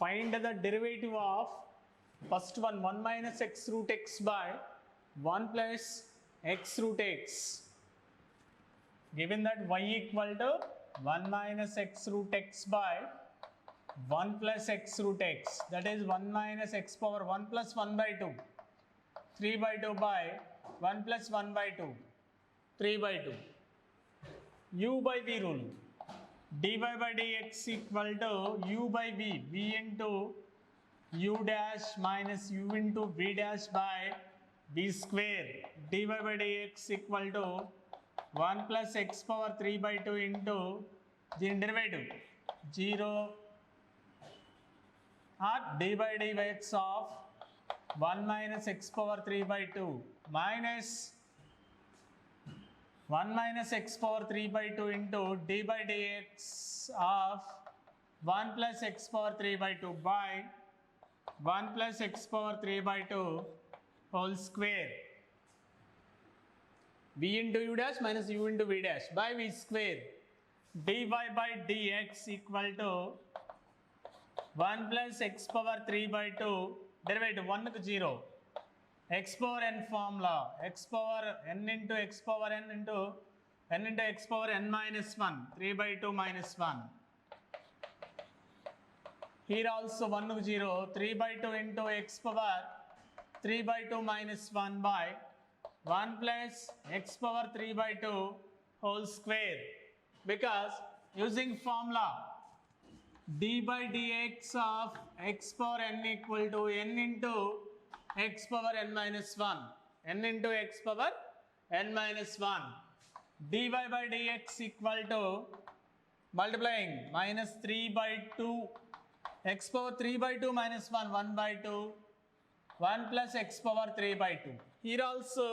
Find the derivative of first one 1 minus x root x by 1 plus x root x. Given that y equal to 1 minus x root x by 1 plus x root x, that is 1 minus x power 1 plus 1 by 2, 3 by 2 by 1 plus 1 by 2, 3 by 2. U by v rule. dy by dx equal to u by v, v into u dash minus u into v dash by v square. dy by dx equal to 1 plus x power 3 by 2 into the derivative 0 or dy by dx of 1 minus x power 3 by 2 minus 1 minus x power 3 by 2 into d by dx of 1 plus x power 3 by 2 by 1 plus x power 3 by 2 whole square. v into u dash minus u into v dash by v square. dy by dx equal to 1 plus x power 3 by 2 derivative 1 to 0. x power n formula, x power n into x power n into n into x power n minus 1, 3 by 2 minus 1. Here also 1 to 0, 3 by 2 into x power 3 by 2 minus 1 by 1 plus x power 3 by 2 whole square. Because using formula d by dx of x power n equal to n into x power n minus 1, n into x power n minus 1. dy by dx equal to multiplying minus 3 by 2 x power 3 by 2 minus 1, 1 by 2, 1 plus x power 3 by 2. Here also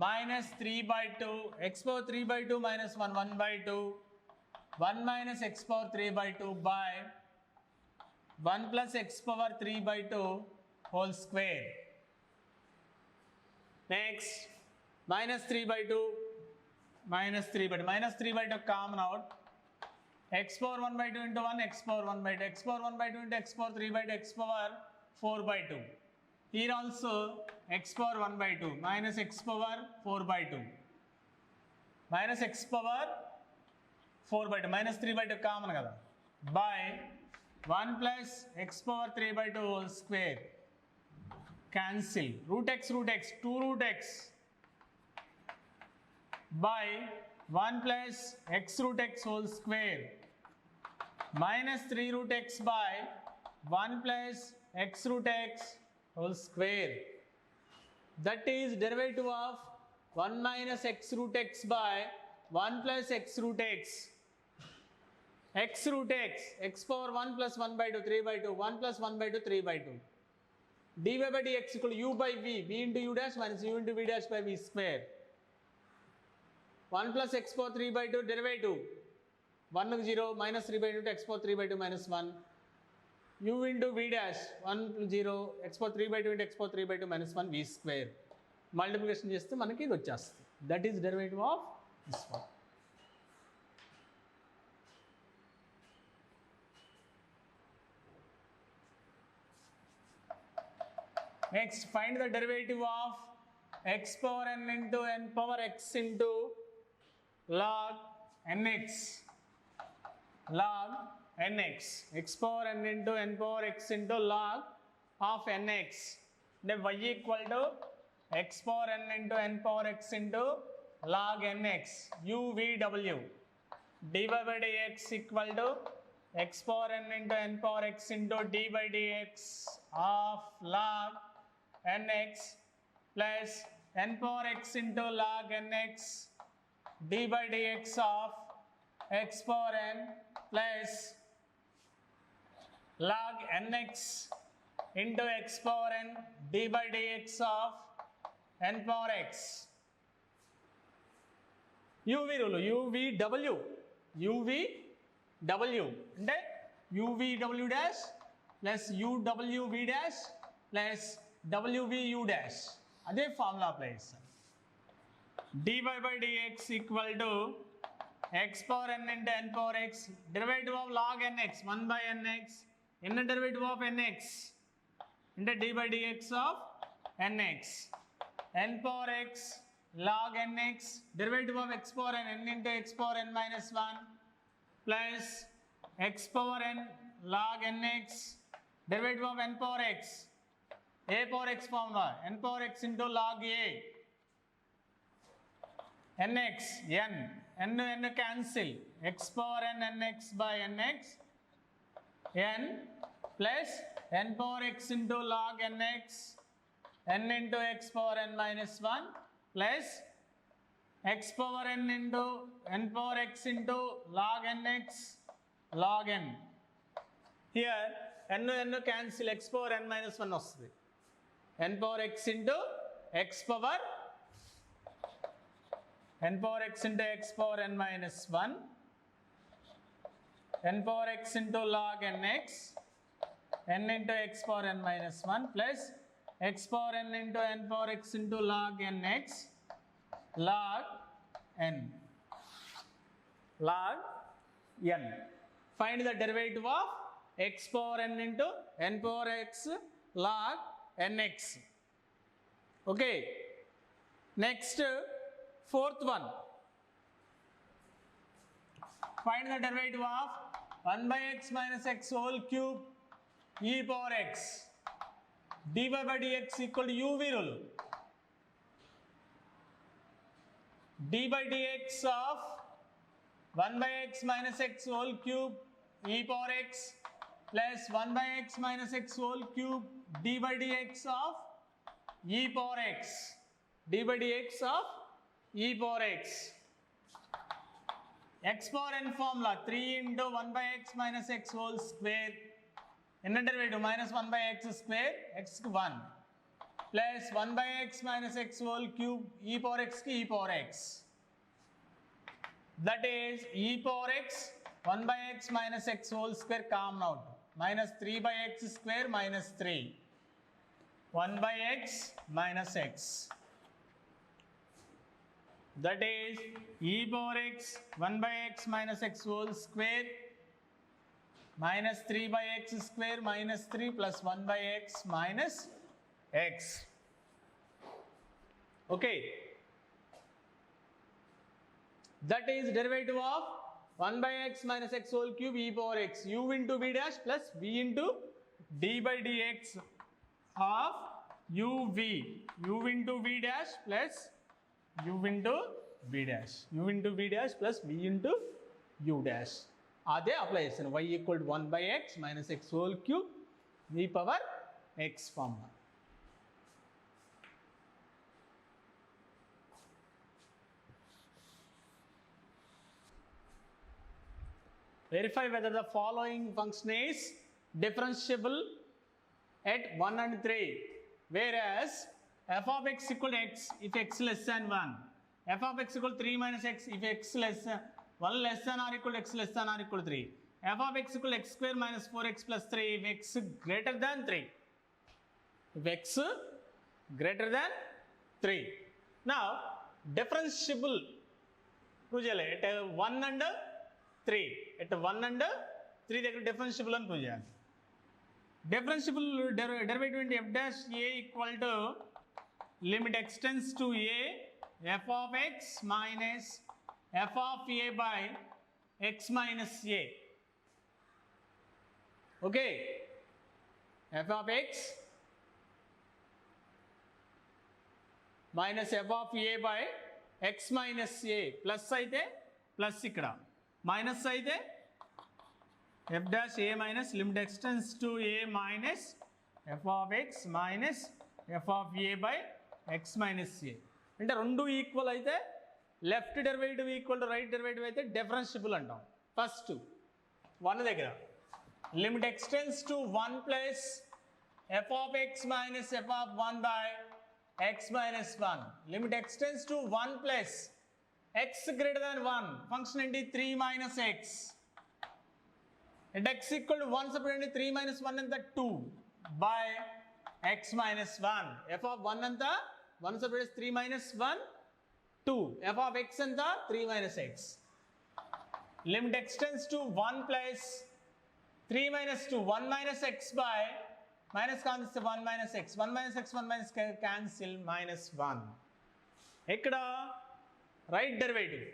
minus 3 by 2 x power 3 by 2 minus 1, 1 by 2, 1 minus x power 3 by 2 by 1 plus x power 3 by 2 whole square. Next, minus 3 by 2, minus 3 by 2, minus 3 by 2 common out. X power 1 by 2 into 1, x power 1 by 2, x power 1 by 2 into x power 3 by 2, x power 4 by 2. Here also x power 1 by 2, minus x power 4 by 2, minus x power 4 by 2, minus 3 by 2 common kada, by 1 plus x power 3 by 2 whole square. Cancel. Root x, 2 root x by 1 plus x root x whole square minus 3 root x by 1 plus x root x whole square. That is derivative of 1 minus x root x by 1 plus x root x. X root x, x power 1 plus 1 by 2, 3 by 2, 1 plus 1 by 2, 3 by 2. dy by dx equal to u by v, v into u dash minus u into v dash by v square. 1 plus x power 3 by 2 derivative 1 to 0, minus 3 by 2 x power 3 by 2 minus 1. u into v dash 1 to 0, x power 3 by 2 into x power 3 by 2 minus 1 v square. Multiplication చేస్తే మనకి ఇది వచ్చేస్తుంది. That is derivative of this one. Next, find the derivative of x power n into n power x into log nx. Log nx. X power n into n power x into log of nx. Then y equal to x power n into n power x into log nx. UVW. dy by dx equal to x power n into n power x into d by dx of log nx plus n power x into log nx d by dx of x power n plus log nx into x power n d by dx of n power x. UV rule, UVW, UVW అంటే UVW dash plus UWV dash plus WVU dash. అదే formula apply చేస్తాను. dy by dx equal to x power n into n power x, derivative of log nx, 1 by nx inner derivative of nx into d by dx of nx, n power x log nx, derivative of x power n into x power n minus 1 plus x power n log nx, derivative of n power x, a power x formula, n power x into log a, nx, n cancel, x power n nx by nx, n plus n power x into log nx, n into x power n minus 1 plus x power n into n power x into log nx log n. Here n cancel, x power n minus 1 వస్తుంది, n power x into x power n power x into x power n minus 1, n power x into log nx, n into x power n minus 1 plus x power n into n power x into log nx log n. Log n. Find the derivative of x power n into n power x log nx. Okay. Next, fourth one. Find the derivative of 1 by x minus x whole cube e power x. dy by dx equal to u rule. d by dx of 1 by x minus x whole cube e power x plus 1 by x minus x whole cube d by dx of e power x. d by dx of e power x. X power n formula 3 into 1 by x minus x whole square, inner derivative minus 1 by x square, x 1 plus 1 by x minus x whole cube e power x ki e power x. That is e power x 1 by x minus x whole square common out, minus 3 by x square minus 3, 1 by x minus x. That is e power x 1 by x minus x whole square minus 3 by x square minus 3 plus 1 by x minus x. Okay. That is derivative of 1 by x minus x whole cube e power x, u into v dash plus v into d by dx of uv, u into v dash plus u into v dash, u into v dash plus v into u dash. అదే apply చేస్తాను, y equal to 1 by x minus x whole cube v power x formula. Verify whether the following function is differentiable at 1 and 3, whereas f of x equal to x if x less than 1, f of x equal to 3 minus x if x less than 1 less than or equal to x less than or equal to 3, f of x equal to x square minus 4x plus 3 if x greater than 3, if x greater than 3. Now differentiable prove cheyali at 1 and 3, at 1 and 3 దగ్గర differentiable అని prove చేయాలి. Differentiable derivative into f dash a equal to limit x tends to a f of x minus f of a by x minus a. Okay, f of x minus f of a by x minus a, plus అయితే plus ఇక్కడ minus అయితే f dash a minus limit x tends to a minus f of x minus f of a by x minus a. అంటే రెండు equal అయితే left derivative equal to right derivative అయితే differentiable అంటాం. First 1 దగ్గర limit x tends to 1 plus f of x minus f of 1 by x minus 1, limit x tends to 1 plus x greater than 1 function ఏంటి 3 minus x, and x equal to 1 separate 3 minus 1 ఎంత 2 by x minus 1, f of 1 ఎంత 1 separate 3 minus 1 2, f of x ఎంత 3 minus x, limit x tends to 1 plus 3 minus 2, 1 minus x by minus cancel 1 minus x, 1 minus x, 1 minus cancel minus 1. ఇక్కడ right derivative,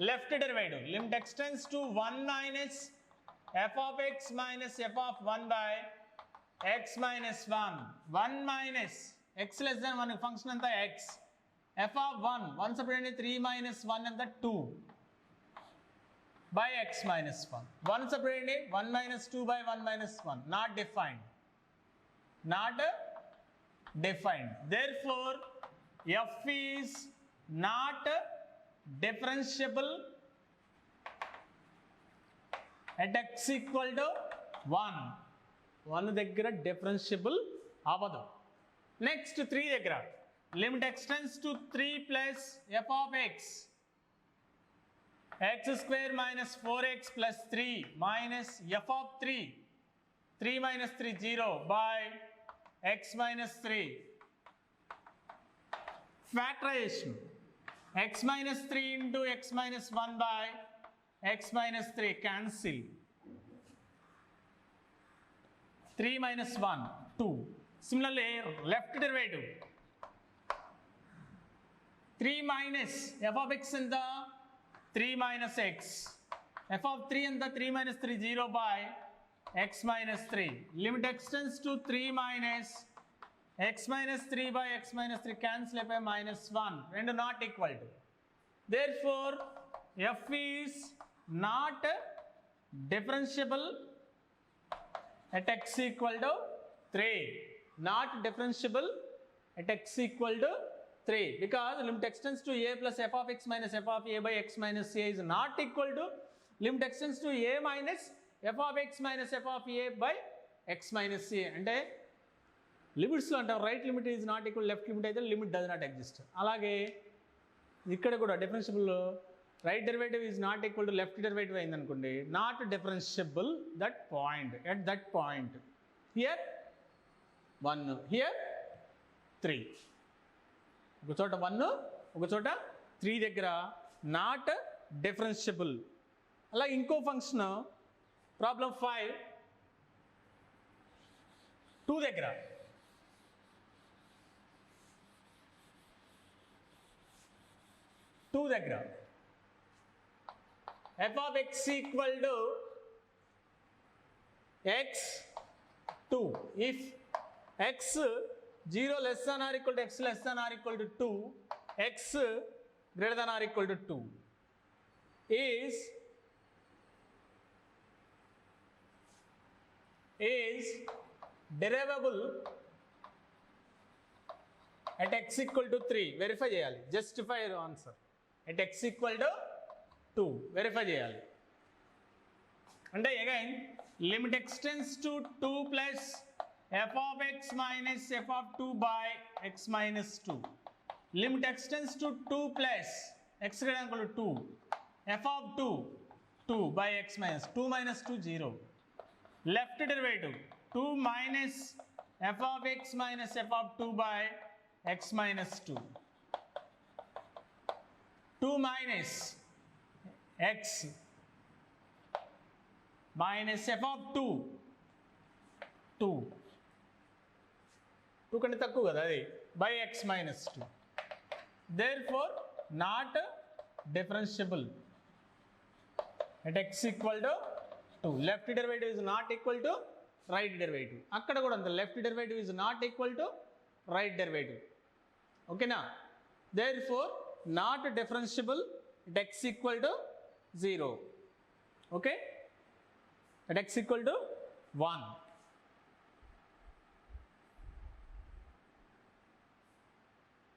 left derivative, limit x tends to 1 minus f of x minus f of 1 by x minus 1. 1 minus x less than 1 function anta x. f of 1, 1 separately 3 minus 1 anta 2 by x minus 1. 1 separately 1 minus 2 by 1 minus 1. Not defined. Not defined. Therefore, f is not differentiable at x equal to 1. 1 దగ్గర differentiable అవ్వదు. Next 3 దగ్గర limit x tends to 3 plus f of x, x square minus 4x plus 3 minus f of 3, 3 minus 3 0 by x minus 3. Factorization, x minus 3 into x minus 1 by x minus 3 cancel. 3 minus 1, 2. Similarly, left derivative. 3 minus f of x in the 3 minus x. f of 3 in the 3 minus 3 0 by x minus 3. Limit x tends to 3 minus x minus 3 by x minus 3 cancel by minus 1. Rendu not equal to. Therefore, f is not differentiable at x equal to 3. Not differentiable at x equal to 3 because limit x tends to a plus f of x minus f of a by x minus a is not equal to limit x tends to a minus f of x minus f of a by x minus a. అంటే లిమిట్స్లో అంటే right limit is not equal left limit అయితే limit does not exist. అలాగే ఇక్కడ కూడా differentiable right derivative is not equal to left derivative అయిందనుకోండి, not differentiable that point at that point. Here 1, here 3. ఒక చోట 1, ఒక చోట 3 దగ్గర నాట్ డిఫరెన్షియబుల్. అలా ఇంకో ఫంక్షన్ ప్రాబ్లం 5, 2 దగ్గర f of x equal to x 2. If x 0 less than or equal to x less than or equal to 2, x greater than or equal to 2 is derivable at x equal to 3. Verify చేయాలి. Justify your answer. At x equal to 2. Verify చేయాలి. అంటే again limit x tends to 2 plus f of x minus f of 2 by x minus 2. Limit x tends to 2 plus x greater than or equal to 2. f of 2 by x minus 2 minus 2 0. Left derivative 2 minus f of x minus f of 2 by x minus 2. 2 minus x minus f of 2 కంటే తక్కువ కదా అది, by x minus 2. Therefore, not differentiable at x equal to 2. Left derivative is not equal to right derivative. అక్కడ కూడా అంత left derivative is not equal to right derivative. ఓకేనా? Therefore, not differentiable at x equal to 0. Okay? At x equal to 1.